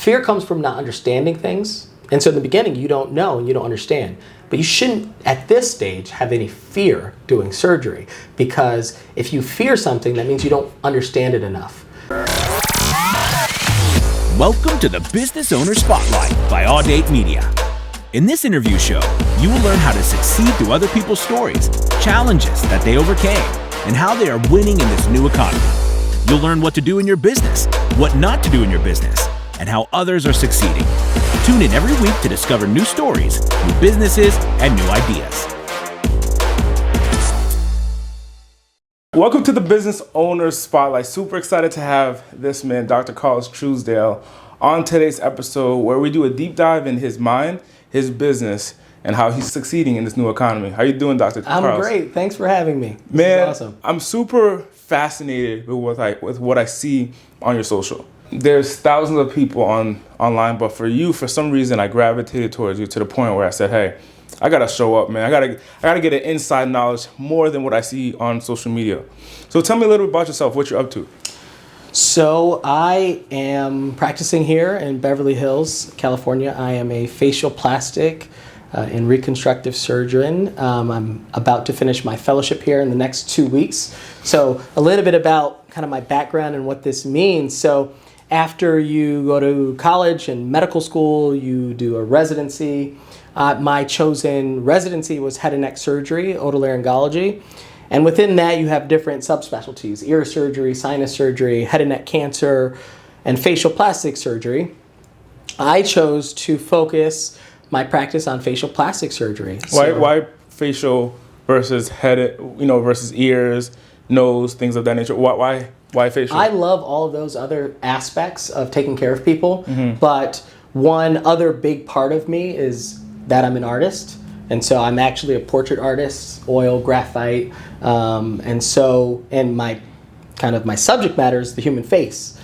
fear comes from not understanding things. And so in the beginning, you don't know and you don't understand. But you shouldn't, at this stage, have any fear doing surgery, because if you fear something, that means you don't understand it enough. Welcome to the Business Owner Spotlight by AudateMedia. In this interview show, you will learn how to succeed through other people's stories, challenges that they overcame, and how they are winning in this new economy. You'll learn what to do in your business, what not to do in your business, and how others are succeeding. Tune in every week to discover new stories, new businesses, and new ideas. Welcome to the Business Owner Spotlight. Super excited to have this man, Dr. Truesdale, on today's episode, where we do a deep dive in his mind, his business, and how he's succeeding in this new economy. How you doing, Dr. I'm Carlos? Great. Thanks for having me. Man, this is awesome. I'm super fascinated with what I see on your social. There's thousands of people online, but for you, for some reason, I gravitated towards you to the point where I said, hey, I gotta show up, man. I gotta get an inside knowledge more than what I see on social media. So tell me a little bit about yourself, what you're up to. So I am practicing here in Beverly Hills, California. I am a facial plastic and reconstructive surgeon. I'm about to finish my fellowship here in the next 2 weeks. So a little bit about kind of my background and what this means. So after you go to college and medical school, you do a residency. My chosen residency was head and neck surgery, otolaryngology. And within that, you have different subspecialties: ear surgery, sinus surgery, head and neck cancer, and facial plastic surgery. I chose to focus my practice on facial plastic surgery. Why facial versus head, versus ears, nose, things of that nature? Why facial? I love all of those other aspects of taking care of people, but one other big part of me is that I'm an artist. And so I'm actually a portrait artist, oil, graphite, and my subject matter is the human face.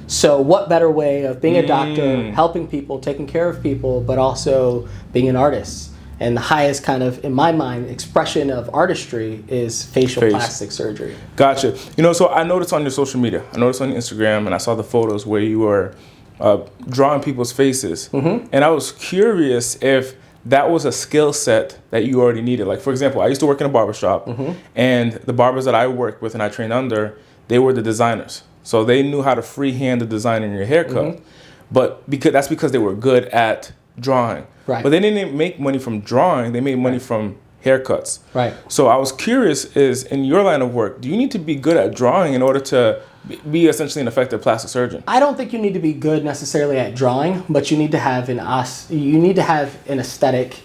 So what better way of being a doctor, helping people, taking care of people, but also being an artist? And the highest kind of, in my mind, expression of artistry is facial plastic surgery. Gotcha. So I noticed on your social media, I noticed on Instagram, and I saw the photos where you were drawing people's faces. And I was curious if that was a skill set that you already needed. Like, for example, I used to work in a barbershop, and the barbers that I worked with and I trained under, they were the designers. So they knew how to freehand the design in your haircut. But that's because they were good at drawing. Right. But they didn't make money from drawing, they made money from haircuts. Right. So I was curious, is in your line of work, do you need to be good at drawing in order to be essentially an effective plastic surgeon? I don't think you need to be good necessarily at drawing, but you need to have an aesthetic.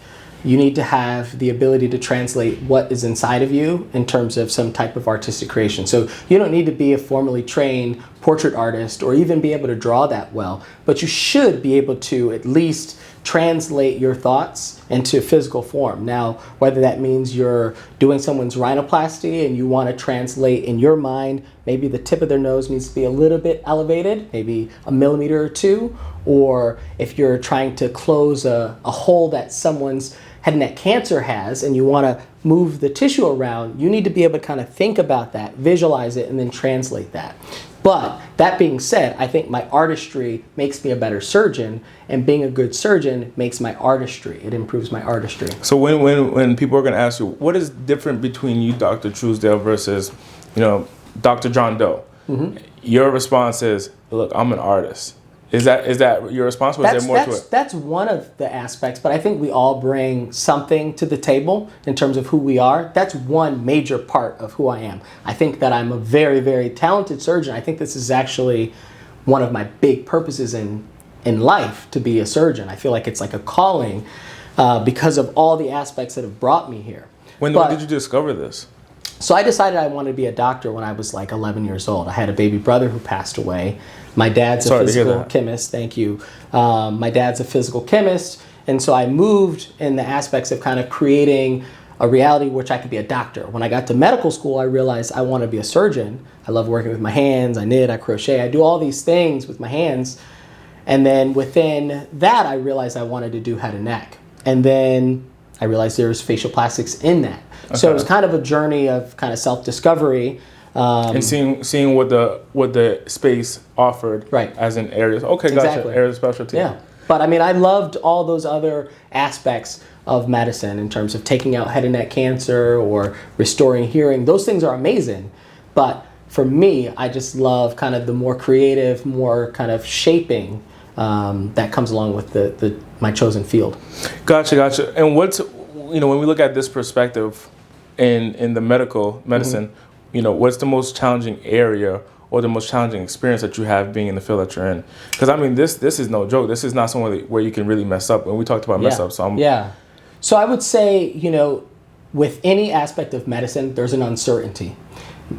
You need to have the ability to translate what is inside of you in terms of some type of artistic creation. So you don't need to be a formally trained portrait artist or even be able to draw that well, but you should be able to at least translate your thoughts into physical form. Now, whether that means you're doing someone's rhinoplasty and you want to translate in your mind, maybe the tip of their nose needs to be a little bit elevated, maybe a millimeter or two, or if you're trying to close a hole that someone's head and neck cancer has and you want to move the tissue around, you need to be able to kind of think about that, visualize it, and then translate that. But that being said, I think my artistry makes me a better surgeon, and being a good surgeon makes my artistry. It improves my artistry. So when people are going to ask you, what is different between you, Dr. Truesdale, versus, Dr. John Doe? Your response is, look, I'm an artist. Is that your response, or is there more to it? That's one of the aspects, but I think we all bring something to the table in terms of who we are. That's one major part of who I am. I think that I'm a very, very talented surgeon. I think this is actually one of my big purposes in life, to be a surgeon. I feel like it's like a calling because of all the aspects that have brought me here. When did you discover this? So I decided I wanted to be a doctor when I was like 11 years old. I had a baby brother who passed away. My dad's a physical chemist. Thank you. My dad's a physical chemist. And so I moved in the aspects of kind of creating a reality which I could be a doctor. When I got to medical school, I realized I want to be a surgeon. I love working with my hands. I knit, I crochet. I do all these things with my hands. And then within that, I realized I wanted to do head and neck. And then I realized there was facial plastics in that. Okay. So it was kind of a journey of kind of self-discovery. And seeing what the space offered, Right. as in areas. Okay, gotcha. Exactly. Area of specialty. Yeah. But I mean, I loved all those other aspects of medicine in terms of taking out head and neck cancer or restoring hearing. Those things are amazing. But for me, I just love kind of the more creative, more kind of shaping that comes along with my chosen field. Gotcha. And when we look at this perspective in the medicine, what's the most challenging area or the most challenging experience that you have being in the field that you're in? Because I mean, this is no joke. This is not somewhere where you can really mess up. When we talked about mess up, So I would say, with any aspect of medicine, there's an uncertainty.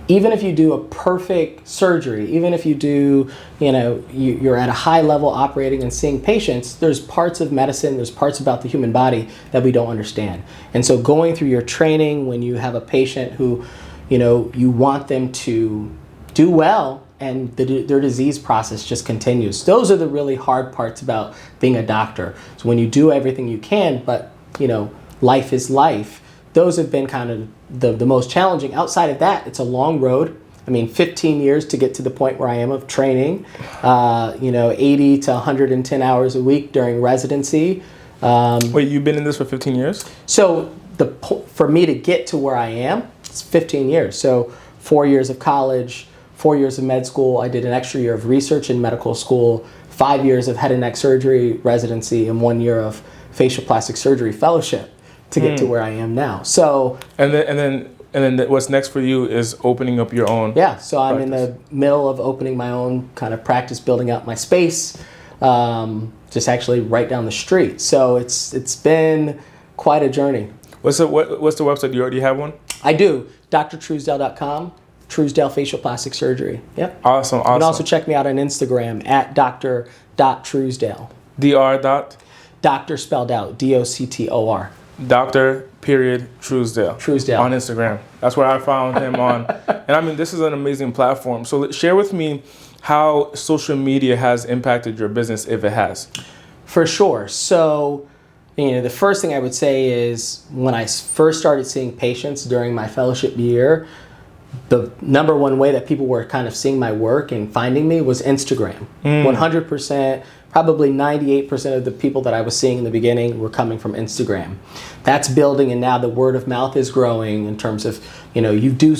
Even if you do a perfect surgery, even if you do, you're at a high level operating and seeing patients, there's parts of medicine, there's parts about the human body that we don't understand. And so going through your training, when you have a patient who, you want them to do well and their disease process just continues. Those are the really hard parts about being a doctor. So when you do everything you can, but, life is life. Those have been kind of the most challenging. Outside of that, it's a long road. I mean, 15 years to get to the point where I am of training, 80 to 110 hours a week during residency. Wait, you've been in this for 15 years? So for me to get to where I am, it's 15 years. So 4 years of college, 4 years of med school. I did an extra year of research in medical school, 5 years of head and neck surgery residency, and 1 year of facial plastic surgery fellowship to get to where I am now. So and then what's next for you is opening up your own. Yeah, so I'm practice. in the middle of opening my own kind of practice, building out my space, just actually right down the street. So it's been quite a journey. What's the website? Do you already have one? I do. drtruesdale.com. Truesdale Facial Plastic Surgery. Yep. Awesome. You can also check me out on Instagram at dr.truesdale. Dr. Doctor spelled out, Doctor. Dr. Truesdale. Truesdale. On Instagram. That's where I found him on. And I mean, this is an amazing platform. So share with me how social media has impacted your business, if it has. For sure. So, the first thing I would say is when I first started seeing patients during my fellowship year, the number one way that people were kind of seeing my work and finding me was Instagram. 100%, probably 98% of the people that I was seeing in the beginning were coming from Instagram. That's building, and now the word of mouth is growing in terms of, you do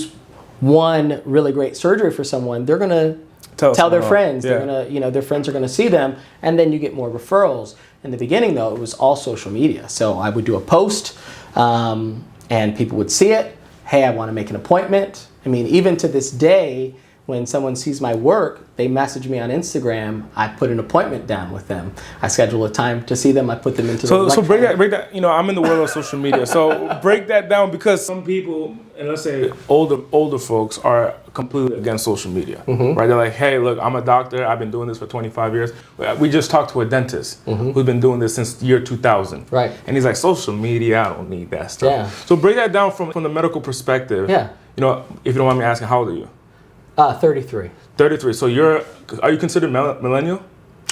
one really great surgery for someone, they're going to tell their friends. Yeah. They're going to, their friends are going to see them, and then you get more referrals. In the beginning, though, it was all social media. So I would do a post, and people would see it. Hey, I want to make an appointment. I mean, even to this day, when someone sees my work, they message me on Instagram. I put an appointment down with them. I schedule a time to see them. I put them into the So break that. I'm in the world of social media. So break that down, because some people, and let's say older folks, are completely against social media, right? They're like, hey, look, I'm a doctor. I've been doing this for 25 years. We just talked to a dentist who's been doing this since year 2000. Right. And he's like, social media, I don't need that stuff. Yeah. So break that down from the medical perspective. Yeah. If you don't mind me asking, how old are you? 33. 33. So are you considered millennial?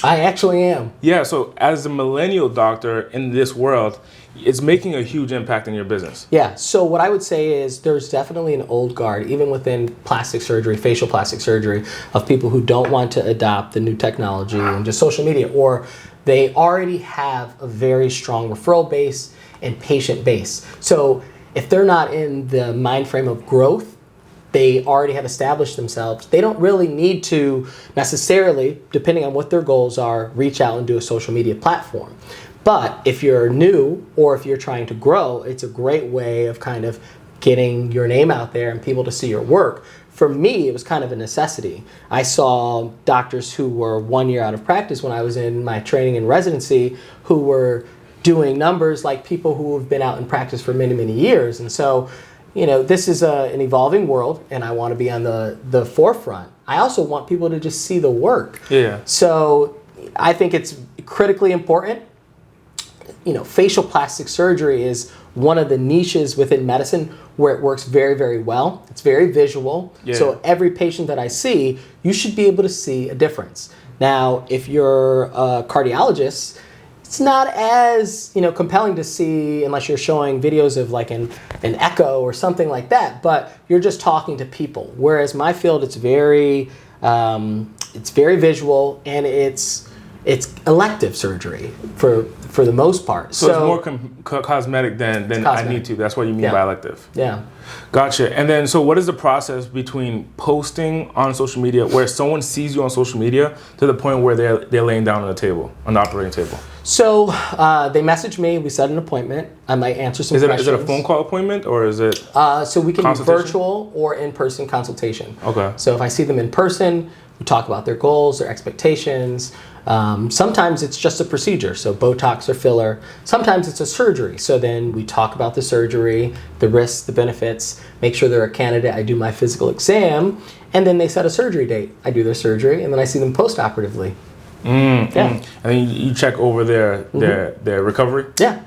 I actually am. Yeah, so as a millennial doctor in this world, it's making a huge impact in your business. Yeah, so what I would say is there's definitely an old guard, even within plastic surgery, facial plastic surgery, of people who don't want to adopt the new technology and just social media, or they already have a very strong referral base and patient base. So if they're not in the mind frame of growth, they already have established themselves. They don't really need to necessarily, depending on what their goals are, reach out and do a social media platform. But if you're new or if you're trying to grow, it's a great way of kind of getting your name out there and people to see your work. For me, it was kind of a necessity. I saw doctors who were 1 year out of practice when I was in my training and residency who were doing numbers like people who have been out in practice for many, many years. And so, this is an evolving world, and I want to be on the forefront. I also want people to just see the work. Yeah. So I think it's critically important. Facial plastic surgery is one of the niches within medicine where it works very, very well. It's very visual. Yeah. So every patient that I see, you should be able to see a difference. Now, if you're a cardiologist, it's not as, compelling to see unless you're showing videos of like an echo or something like that, but you're just talking to people. Whereas my field, it's very visual, and it's elective surgery for the most part. So it's more cosmetic than I need to. That's what you mean by elective. Yeah. Gotcha. And then, so what is the process between posting on social media, where someone sees you on social media, to the point where they're laying down on the operating table? So they message me. We set an appointment. I might answer some questions. Is it a phone call appointment, or is it? So we can do virtual or in-person consultation. Okay. So if I see them in person, we talk about their goals, their expectations. Sometimes it's just a procedure, so Botox or filler. Sometimes it's a surgery, so then we talk about the surgery, the risks, the benefits, make sure they're a candidate. I do my physical exam, and then they set a surgery date. I do their surgery, and then I see them post-operatively. And then you check over their recovery? Yeah.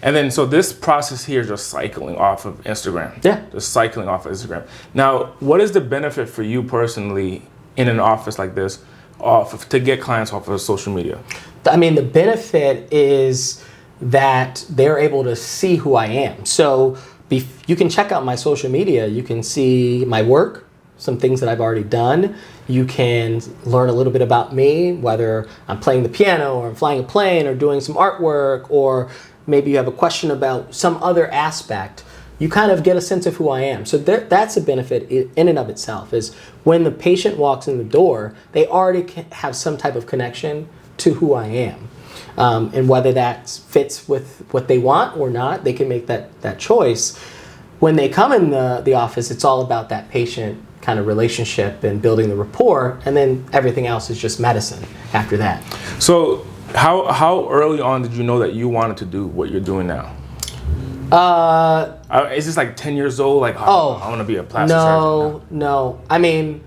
And then, so this process here is just cycling off of Instagram. Yeah. Just cycling off of Instagram. Now, what is the benefit for you personally in an office like this to get clients off of social media? I mean, the benefit is that they're able to see who I am. So you can check out my social media. You can see my work, some things that I've already done. You can learn a little bit about me, whether I'm playing the piano or I'm flying a plane or doing some artwork, or maybe you have a question about some other aspect. You kind of get a sense of who I am. So that's a benefit in and of itself, is when the patient walks in the door, they already have some type of connection to who I am. And whether that fits with what they want or not, they can make that choice. When they come in the office, it's all about that patient kind of relationship and building the rapport, and then everything else is just medicine after that. So how early on did you know that you wanted to do what you're doing now? Is this like 10 years old? Like, I want to be a plastic surgeon? No. I mean,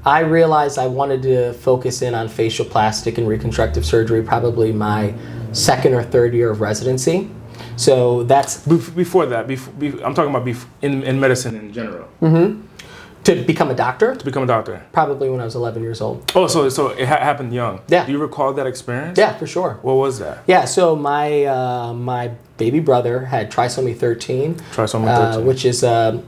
I realized I wanted to focus in on facial plastic and reconstructive surgery probably my second or third year of residency. So that's... Before that, I'm talking about in medicine in general. Mm-hmm. To become a doctor? To become a doctor. Probably when I was 11 years old. Oh, so it happened young. Yeah. Do you recall that experience? Yeah, for sure. What was that? Yeah, so my baby brother had trisomy 13. Trisomy 13. Which is,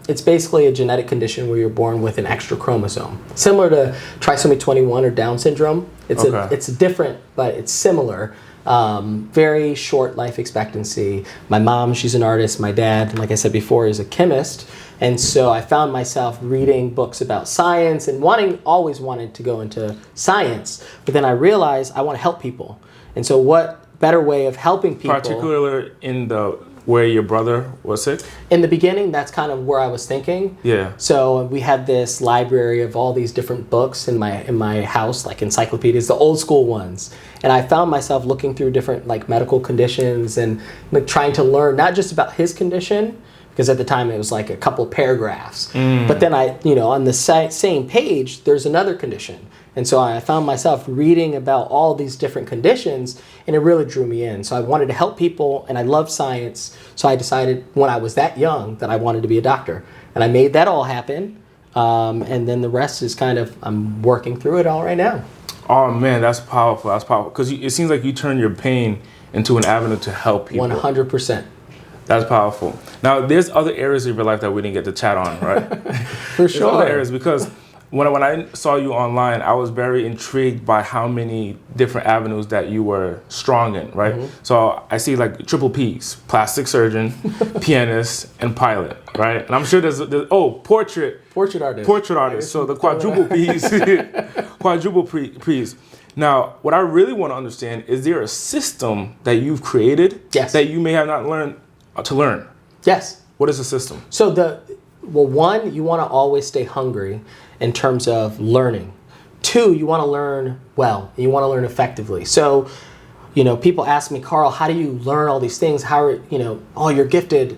it's basically a genetic condition where you're born with an extra chromosome. Similar to trisomy 21 or Down syndrome. It's different, but it's similar. Very short life expectancy. My mom, she's an artist. My dad, like I said before, is a chemist. And so I found myself reading books about science and always wanted to go into science. But then I realized I want to help people. And so what better way of helping people? Particularly where your brother was sick? In the beginning, that's kind of where I was thinking. Yeah. So we had this library of all these different books in my house, like encyclopedias, the old school ones. And I found myself looking through different like medical conditions and like trying to learn not just about his condition, because at the time it was like a couple paragraphs. But then on the same page, there's another condition. And so I found myself reading about all these different conditions, and it really drew me in. So I wanted to help people, and I love science. So I decided when I was that young that I wanted to be a doctor. And I made that all happen. And then the rest is I'm working through it all right now. Oh man, that's powerful. That's powerful. Because it seems like you turn your pain into an avenue to help people. 100%. That's powerful. Now, there's other areas of your life that we didn't get to chat on, right? For sure. There's other areas, because when I saw you online, I was very intrigued by how many different avenues that you were strong in, right? Mm-hmm. So I see like triple P's: plastic surgeon, pianist, and pilot, right? And I'm sure there's portrait artist. So the quadruple P's, quadruple P's. Now, what I really want to understand is there a system that you've created that you may have not learned to learn? Yes. What is the system? So one, you want to always stay hungry in terms of learning. Two, you want to learn well, and you want to learn effectively. So, people ask me, Carl, how do you learn all these things? You're gifted.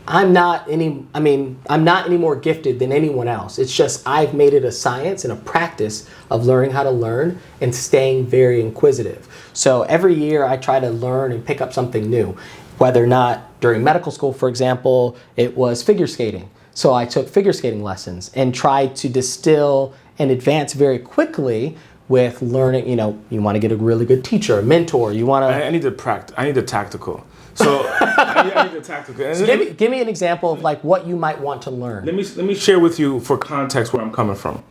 I'm not any more gifted than anyone else. It's just I've made it a science and a practice of learning how to learn and staying very inquisitive. So every year I try to learn and pick up something new. Whether or not during medical school, for example, it was figure skating. So I took figure skating lessons and tried to distill and advance very quickly with learning. You want to get a really good teacher, a mentor. You want to. I need the practice. I need the tactical. So I need the tactical. And so give me an example of like what you might want to learn. Let me share with you for context where I'm coming from.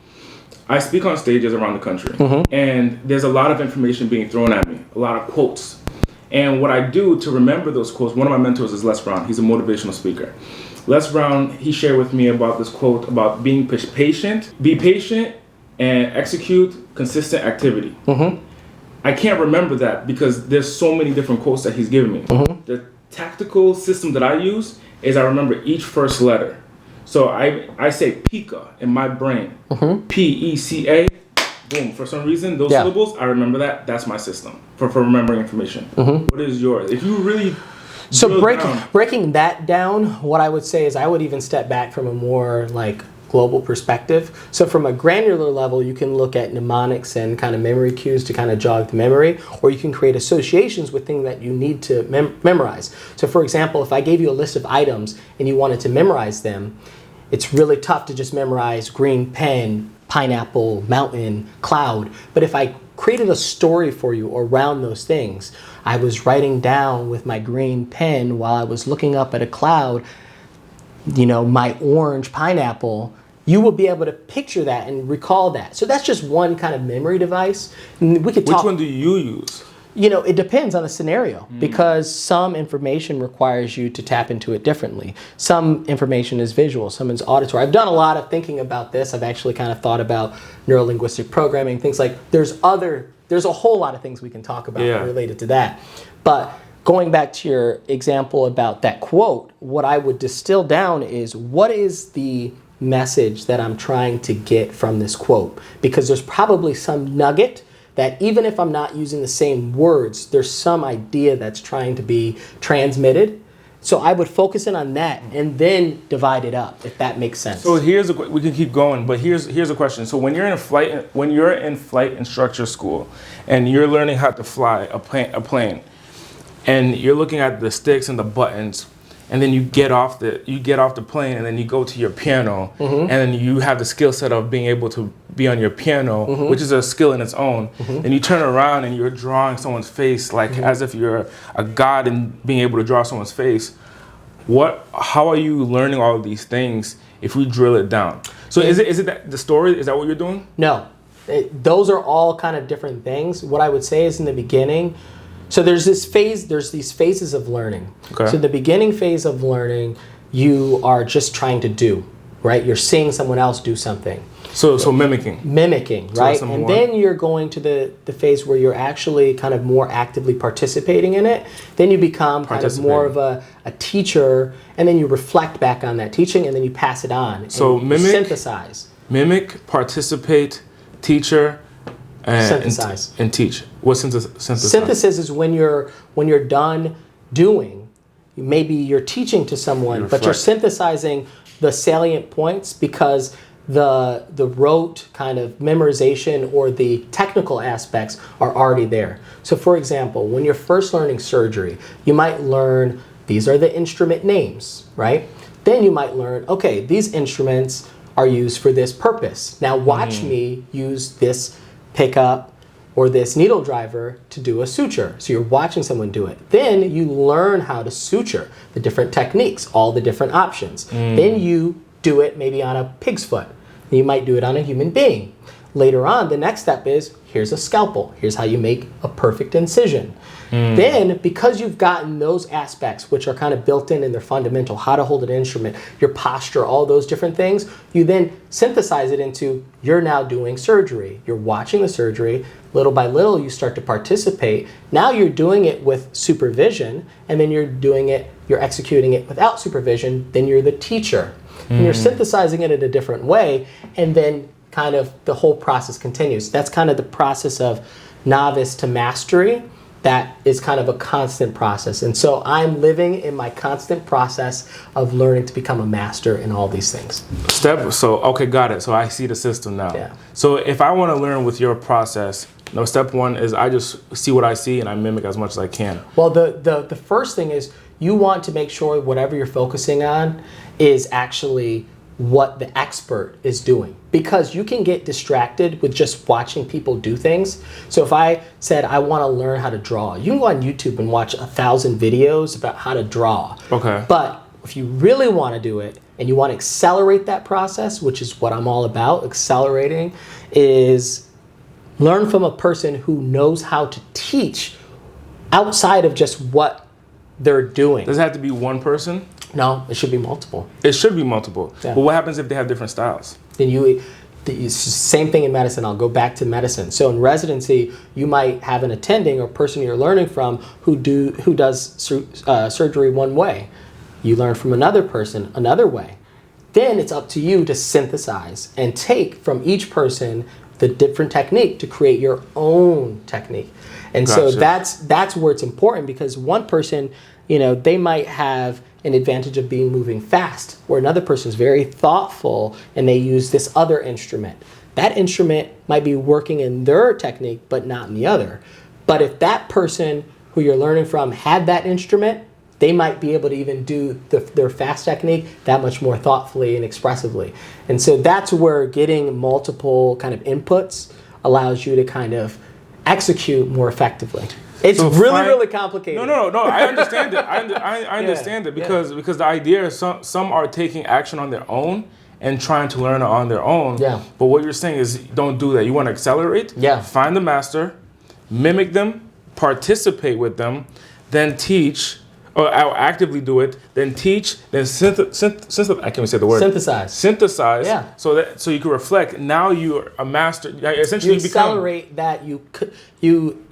I speak on stages around the country, and there's a lot of information being thrown at me, a lot of quotes. And what I do to remember those quotes, one of my mentors is Les Brown. He's a motivational speaker. Les Brown, he shared with me about this quote about being patient. Be patient and execute consistent activity. I can't remember that because there's so many different quotes that he's given me. The tactical system that I use is I remember each first letter. So I say PECA in my brain. P-E-C-A. Boom. For some reason, those syllables, I remember that. That's my system for remembering information. What is yours? If you really breaking that down, what I would say is I would even step back from a more like global perspective. So from a granular level, you can look at mnemonics and kind of memory cues to kind of jog the memory, or you can create associations with things that you need to memorize. So for example, if I gave you a list of items and you wanted to memorize them, it's really tough to just memorize green pen, pineapple, mountain, cloud. But if I created a story for you around those things, I was writing down with my green pen while I was looking up at a cloud, my orange pineapple, you will be able to picture that and recall that. So that's just one kind of memory device. And we could talk. Which one do you use? It depends on the scenario because some information requires you to tap into it differently. Some information is visual, some is auditory. I've done a lot of thinking about this. I've actually kind of thought about neurolinguistic programming, things like there's a whole lot of things we can talk about related to that. But going back to your example about that quote, what I would distill down is what is the message that I'm trying to get from this quote? Because there's probably some nugget that even if I'm not using the same words, there's some idea that's trying to be transmitted. So I would focus in on that and then divide it up, if that makes sense. So we can keep going, but here's a question. So when you're in flight instructor school and you're learning how to fly a plane, and you're looking at the sticks and the buttons, and then you get off the plane, and then you go to your piano, and then you have the skill set of being able to be on your piano, which is a skill in its own. And you turn around and you're drawing someone's face, like as if you're a god and being able to draw someone's face. How are you learning all of these things if we drill it down? So is it that the story? Is that what you're doing? No, those are all kind of different things. What I would say is in the beginning. So there's these phases of learning. Okay. So the beginning phase of learning, you are just trying to do, right? You're seeing someone else do something. So mimicking. Mimicking, right? And then you're going to the phase where you're actually kind of more actively participating in it. Then you become kind of more of a teacher, and then you reflect back on that teaching, and then you pass it on. So and synthesize. Mimic, participate, teacher, synthesize. And teach. What's synthesize? Synthesis is when you're done doing. Maybe you're teaching to someone, but you're synthesizing the salient points because the rote kind of memorization or the technical aspects are already there. So for example, when you're first learning surgery, you might learn these are the instrument names, right? Then you might learn, okay, these instruments are used for this purpose. Now watch me use this pickup or this needle driver to do a suture. So you're watching someone do it. Then you learn how to suture, the different techniques, all the different options. Then you do it maybe on a pig's foot. Then you might do it on a human being. Later on, the next step is, here's a scalpel. Here's how you make a perfect incision. Then, because you've gotten those aspects, which are kind of built in their fundamental, how to hold an instrument, your posture, all those different things, you then synthesize it into, you're now doing surgery. You're watching the surgery. Little by little, you start to participate. Now you're doing it with supervision, and then you're executing it without supervision. Then you're the teacher. And you're synthesizing it in a different way, and then kind of the whole process continues. That's kind of the process of novice to mastery. That is kind of a constant process. And so I'm living in my constant process of learning to become a master in all these things. Okay, got it. So I see the system now. Yeah. So if I want to learn with your process, step one is I just see what I see and I mimic as much as I can. Well, the first thing is you want to make sure whatever you're focusing on is actually what the expert is doing, because you can get distracted with just watching people do things. So if I said I want to learn how to draw, you can go on YouTube and watch 1,000 videos about how to draw. Okay. But if you really want to do it and you want to accelerate that process, which is what I'm all about, accelerating, is learn from a person who knows how to teach outside of just what they're doing. Does it have to be one person? No, it should be multiple. It should be multiple. Yeah. But what happens if they have different styles? Then same thing in medicine. I'll go back to medicine. So in residency, you might have an attending or person you're learning from who does surgery one way. You learn from another person another way. Then it's up to you to synthesize and take from each person the different technique to create your own technique. And Gotcha. so that's where it's important, because one person, they might have an advantage of being moving fast, where another person is very thoughtful and they use this other instrument. That instrument might be working in their technique, but not in the other. But if that person who you're learning from had that instrument, they might be able to even do their fast technique that much more thoughtfully and expressively. And so that's where getting multiple kind of inputs allows you to kind of execute more effectively. It's really complicated. No. I understand it. I understand it because the idea is some are taking action on their own and trying to learn on their own. Yeah. But what you're saying is don't do that. You want to accelerate. Yeah. Find the master, mimic them, participate with them, then teach. Or I'll actively do it, then teach, then I can't even say the word. Synthesize. Yeah. So you can reflect. Now you're a master. Essentially, you accelerate that. You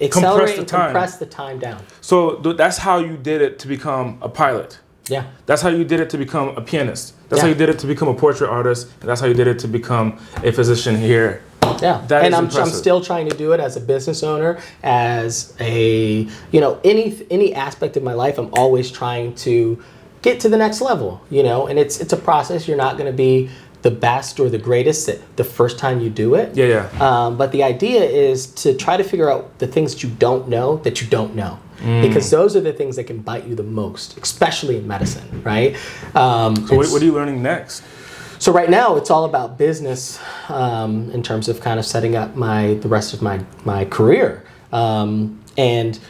accelerate and compress the time down. So that's how you did it to become a pilot. Yeah. That's how you did it to become a pianist. That's how you did it to become a portrait artist. And that's how you did it to become a physician here. Yeah, and I'm still trying to do it as a business owner, as a, any aspect of my life. I'm always trying to get to the next level, and it's a process. You're not going to be the best or the greatest the first time you do it. Yeah. But the idea is to try to figure out the things that you don't know, because those are the things that can bite you the most, especially in medicine, right? So what are you learning next? So right now it's all about business in terms of kind of setting up the rest of my career. And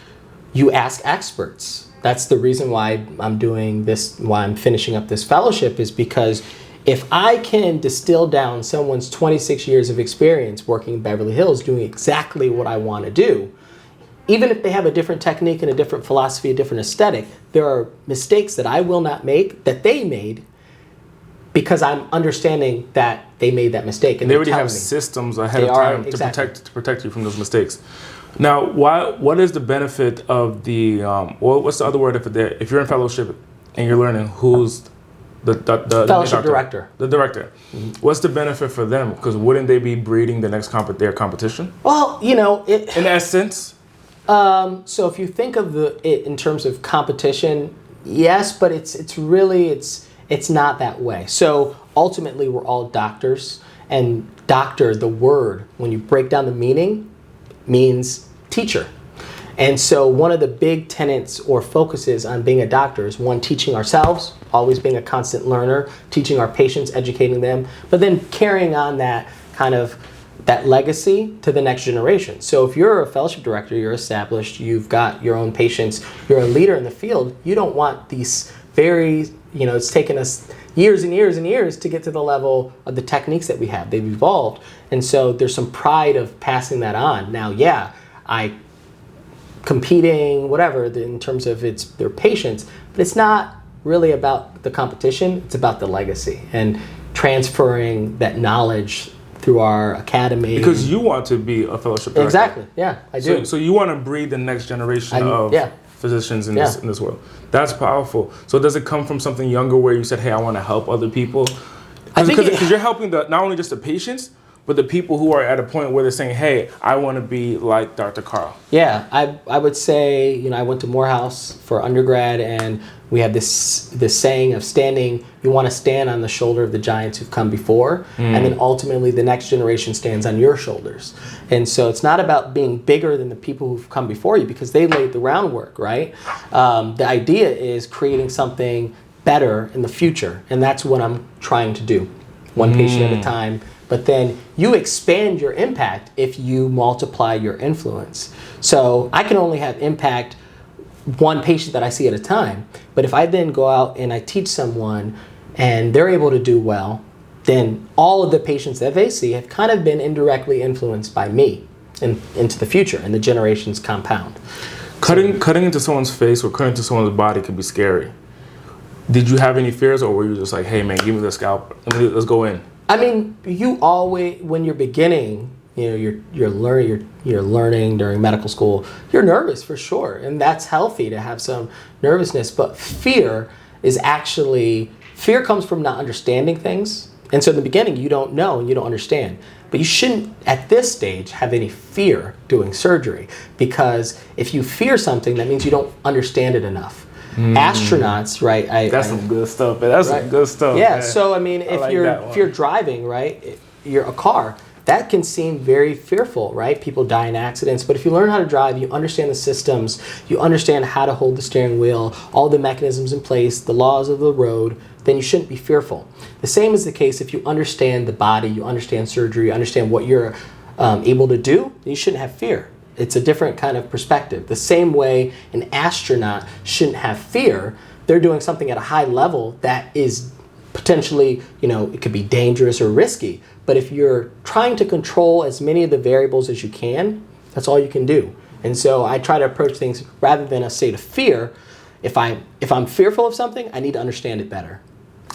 you ask experts. That's the reason why I'm doing this, why I'm finishing up this fellowship, is because if I can distill down someone's 26 years of experience working in Beverly Hills doing exactly what I want to do, even if they have a different technique and a different philosophy, a different aesthetic, there are mistakes that I will not make that they made, because I'm understanding that they made that mistake, and they already have systems ahead of time to protect you from those mistakes. Now, what is the benefit of the what's the other word if you're in fellowship and you're learning, who's the fellowship director? The director. Mm-hmm. What's the benefit for them? Because wouldn't they be breeding the next their competition? Well, in essence. So if you think of it in terms of competition, yes, but it's really not that way. So ultimately, we're all doctors, and doctor, the word, when you break down the meaning, means teacher. And so one of the big tenets or focuses on being a doctor is, one, teaching ourselves, always being a constant learner, teaching our patients, educating them, but then carrying on that legacy to the next generation. So if you're a fellowship director, you're established, you've got your own patients, you're a leader in the field, you don't want these it's taken us years and years and years to get to the level of the techniques that we have. They've evolved. And so there's some pride of passing that on. Now, competing, whatever, in terms of their patients, but it's not really about the competition. It's about the legacy and transferring that knowledge through our academy. Because you want to be a fellowship director. Exactly, yeah, I do. So you want to breed the next generation of physicians in this world. That's powerful. So does it come from something younger where you said, hey, I want to help other people? Because you're helping not only just the patients, but the people who are at a point where they're saying, hey, I want to be like Dr. Carl. Yeah, I would say, I went to Morehouse for undergrad, and we have this saying of you want to stand on the shoulder of the giants who've come before, and then ultimately the next generation stands on your shoulders. And so it's not about being bigger than the people who've come before you, because they laid the groundwork, right? The idea is creating something better in the future, and that's what I'm trying to do. one patient at a time. But then you expand your impact if you multiply your influence. So I can only have impact one patient that I see at a time. But if I then go out and I teach someone and they're able to do well, then all of the patients that they see have kind of been indirectly influenced by me into the future, and the generations compound. Cutting into someone's face or cutting into someone's body can be scary. Did you have any fears, or were you just like, hey man, give me the scalpel, let's go in? I mean, you always, when you're beginning, you're learning during medical school, you're nervous for sure, and that's healthy to have some nervousness. But fear comes from not understanding things, and so in the beginning you don't know and you don't understand. But you shouldn't, at this stage, have any fear doing surgery, because if you fear something, that means you don't understand it enough. Astronauts, right? That's some good stuff. Man. That's some good stuff. Yeah. Man. So I mean, if you're driving, right, you're a car. That can seem very fearful, right? People die in accidents. But if you learn how to drive, you understand the systems, you understand how to hold the steering wheel, all the mechanisms in place, the laws of the road, then you shouldn't be fearful. The same is the case if you understand the body, you understand surgery, you understand what you're able to do, you shouldn't have fear. It's a different kind of perspective. The same way an astronaut shouldn't have fear. They're doing something at a high level that is potentially, it could be dangerous or risky. But if you're trying to control as many of the variables as you can, that's all you can do. And so I try to approach things rather than a state of fear. If I'm fearful of something, I need to understand it better.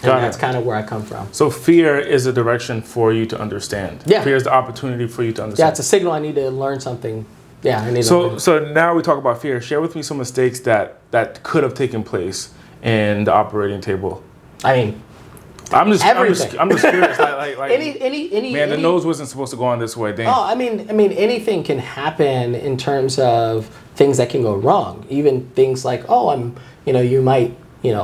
And that's kind of where I come from. So fear is a direction for you to understand. Yeah. Fear is the opportunity for you to understand. Yeah, it's a signal I need to learn something. Yeah, I need to. So now we talk about fear. Share with me some mistakes that could have taken place in the operating table. I mean, I'm just curious. The nose wasn't supposed to go on this way. Damn. Oh, I mean, anything can happen in terms of things that can go wrong. Even things like, a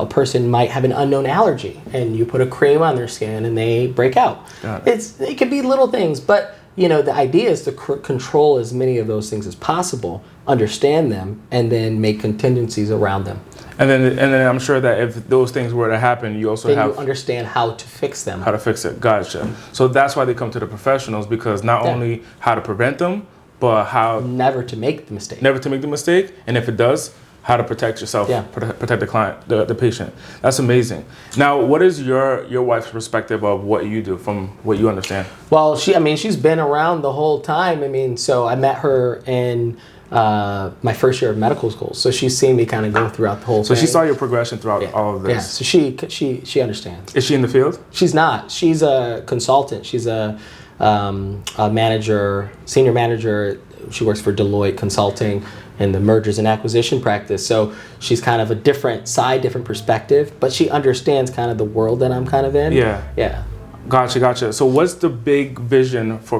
person might have an unknown allergy, and you put a cream on their skin and they break out. It could be little things, but the idea is to control as many of those things as possible, understand them, and then make contingencies around them. And then I'm sure that if those things were to happen, you also you understand how to fix them. How to fix it. Gotcha. So that's why they come to the professionals, because not only how to prevent them, but how never to make the mistake. Never to make the mistake, and if it does, how to protect yourself, protect the client, the patient. That's amazing. Now, what is your wife's perspective of what you do, from what you understand? Well, she's been around the whole time. So I met her in my first year of medical school. So she's seen me kind of go throughout the whole thing. So she saw your progression throughout all of this. Yeah, so she understands. Is she in the field? She's not. She's a consultant. She's a manager, senior manager. She works for Deloitte Consulting in the mergers and acquisition practice. So she's kind of a different perspective, but she understands kind of the world that I'm kind of in. Yeah. Gotcha. So what's the big vision for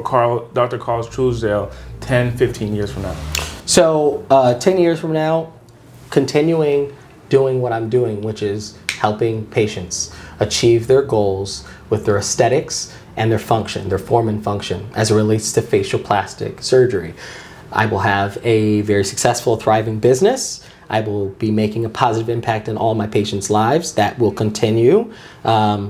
Dr. Carl Truesdale 10, 15 years from now? So 10 years from now, continuing doing what I'm doing, which is helping patients achieve their goals with their aesthetics and their function, their form and function, as it relates to facial plastic surgery. I will have a very successful, thriving business. I will be making a positive impact in all my patients' lives. That will continue.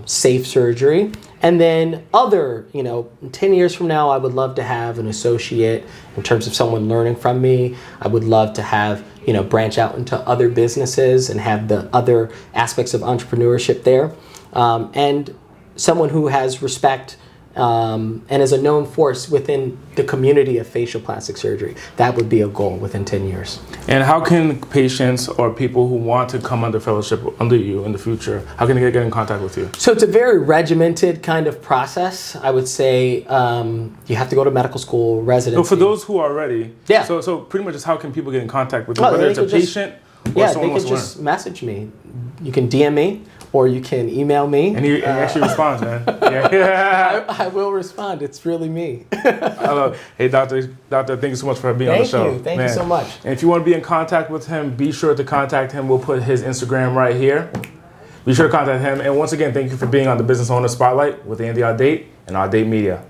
Safe surgery. And then 10 years from now, I would love to have an associate in terms of someone learning from me. I would love to have, branch out into other businesses and have the other aspects of entrepreneurship there. And someone who has respect and is a known force within the community of facial plastic surgery. That would be a goal within 10 years. And how can patients or people who want to come under fellowship under you in the future, how can they get in contact with you? So it's a very regimented kind of process. I would say you have to go to medical school, residency. So for those who are ready, yeah. So pretty much just how can people get in contact with you, whether it's a patient or someone they could just message me. You can DM me, or you can email me. And he actually responds, man. I will respond. It's really me. I love it. Hey, Doctor, thank you so much for being on the show. Thank you so much. And if you want to be in contact with him, be sure to contact him. We'll put his Instagram right here. Be sure to contact him. And once again, thank you for being on the Business Owner Spotlight with Andy Audate and Audate Media.